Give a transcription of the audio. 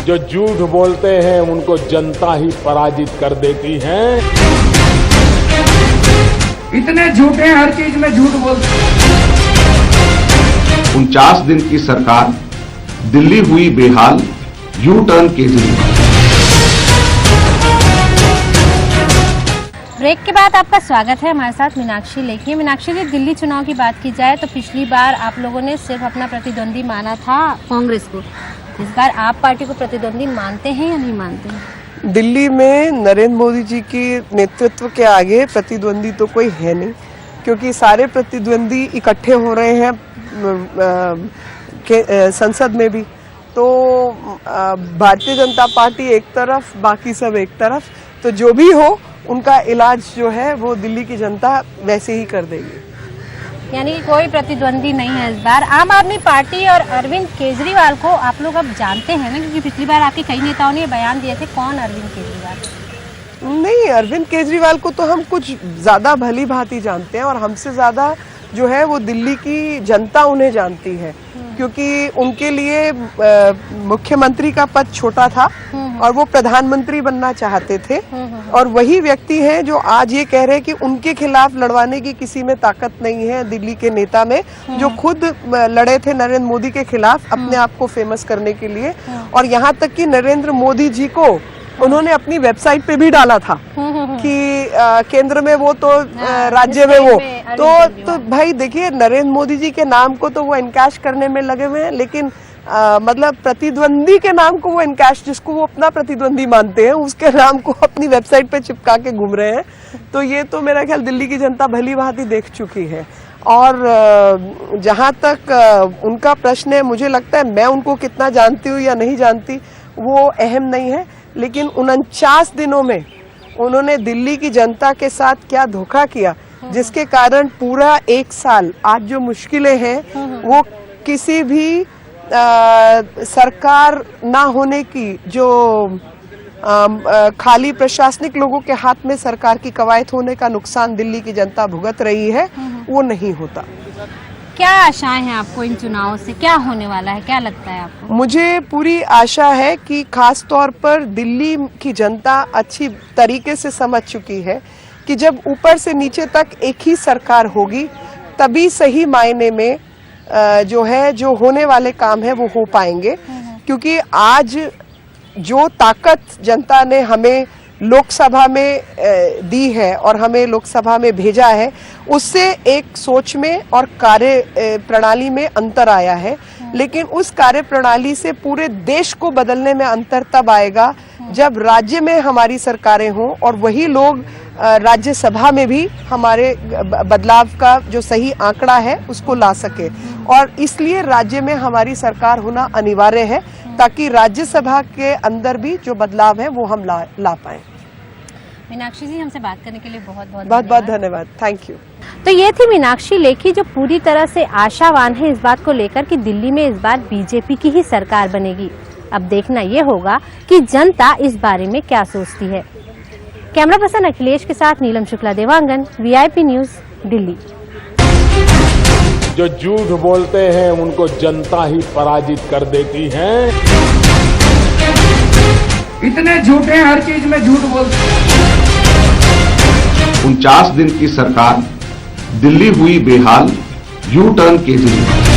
जो झूठ बोलते हैं उनको जनता ही पराजित कर देती है। इतने झूठे हैं, हर चीज में झूठ बोलते हैं। 49 दिन की सरकार, दिल्ली हुई बेहाल, यू टर्न केजरीवाल। ब्रेक के बाद आपका स्वागत है। हमारे साथ मीनाक्षी लेखी। मीनाक्षी जी, दिल्ली चुनाव की बात की जाए तो पिछली बार आप लोगों ने सिर्फ अपना प्रतिद्वंदी माना था कांग्रेस को। इस बार आप पार्टी को प्रतिद्वंदी मानते हैं या नहीं मानते हैं? दिल्ली में नरेंद्र मोदी जी के नेतृत्व के आगे प्रतिद्वंदी तो कोई है नहीं, क्योंकि सारे प्रतिद्वंदी इकट्ठे हो रहे हैं संसद में भी। तो भारतीय जनता पार्टी एक तरफ, बाकी सब एक तरफ। तो जो भी हो, उनका इलाज जो है वो दिल्ली की जनता वैसे ही कर देगी। यानी कोई प्रतिद्वंदी नहीं है इस बार। आम आदमी पार्टी और अरविंद केजरीवाल को आप लोग अब जानते हैं ना, क्योंकि पिछली बार आपके कई नेताओं ने बयान दिए थे। कौन अरविंद केजरीवाल? नहीं, अरविंद केजरीवाल को तो हम कुछ ज्यादा भली भांति जानते हैं, और हमसे ज्यादा जो है वो दिल्ली की जनता उन्हें जानती है, क्योंकि उनके लिए मुख्यमंत्री का पद छोटा था और वो प्रधानमंत्री बनना चाहते थे। और वही व्यक्ति हैं जो आज ये कह रहे हैं कि उनके खिलाफ लड़वाने की किसी में ताकत नहीं है दिल्ली के नेता में, जो खुद लड़े थे नरेंद्र मोदी के खिलाफ अपने आप को फेमस करने के लिए। और यहाँ तक कि नरेंद्र मोदी जी को उन्होंने अपनी वेबसाइट पे भी डाला था कि केंद्र में वो तो राज्य में वो तो भाई देखिए, नरेंद्र मोदी जी के नाम को तो वो इनकैश करने में लगे हुए हैं, लेकिन मतलब प्रतिद्वंदी के नाम को वो इनकैश, जिसको वो अपना प्रतिद्वंदी मानते हैं, उसके नाम को अपनी वेबसाइट पे चिपका के घूम रहे हैं। तो ये तो मेरा ख्याल दिल्ली की जनता भली भांति देख चुकी है। और जहां तक उनका प्रश्न है, मुझे लगता है मैं उनको कितना जानती हूँ या नहीं जानती वो अहम नहीं है, लेकिन 49 दिनों में उन्होंने दिल्ली की जनता के साथ क्या धोखा किया, जिसके कारण पूरा एक साल आज जो मुश्किलें हैं वो किसी भी सरकार ना होने की, जो खाली प्रशासनिक लोगों के हाथ में सरकार की कवायद होने का नुकसान दिल्ली की जनता भुगत रही है, वो नहीं होता। क्या आशाएं हैं आपको इन चुनावों से? क्या होने वाला है, क्या लगता है आपको? मुझे पूरी आशा है कि खास तौर पर दिल्ली की जनता अच्छी तरीके से समझ चुकी है कि जब ऊपर से नीचे तक एक ही सरकार होगी, तभी सही मायने में जो होने वाले काम है वो हो पाएंगे। क्योंकि आज जो ताकत जनता ने हमें लोकसभा में दी है और हमें लोकसभा में भेजा है, उससे एक सोच में और कार्य प्रणाली में अंतर आया है। लेकिन उस कार्य प्रणाली से पूरे देश को बदलने में अंतर तब आएगा जब राज्य में हमारी सरकारें हों और वही लोग राज्यसभा में भी हमारे बदलाव का जो सही आंकड़ा है उसको ला सके। और इसलिए राज्य में हमारी सरकार होना अनिवार्य है, ताकि राज्यसभा के अंदर भी जो बदलाव है वो हम ला पाए। मीनाक्षी जी, हमसे बात करने के लिए बहुत बहुत धन्यवाद। Thank you. तो ये थी मीनाक्षी लेखी, जो पूरी तरह से आशावान है इस बात को लेकर कि दिल्ली में इस बार बीजेपी की ही सरकार बनेगी। अब देखना ये होगा कि जनता इस बारे में क्या सोचती है। कैमरा पर्सन अखिलेश के साथ नीलम शुक्ला देवांगन, VIP न्यूज, दिल्ली। जो झूठ बोलते हैं उनको जनता ही पराजित कर देती है। इतने झूठे हैं, हर चीज में झूठ बोलते हैं। 49 दिन की सरकार, दिल्ली हुई बेहाल, यू टर्न केजरीवाल।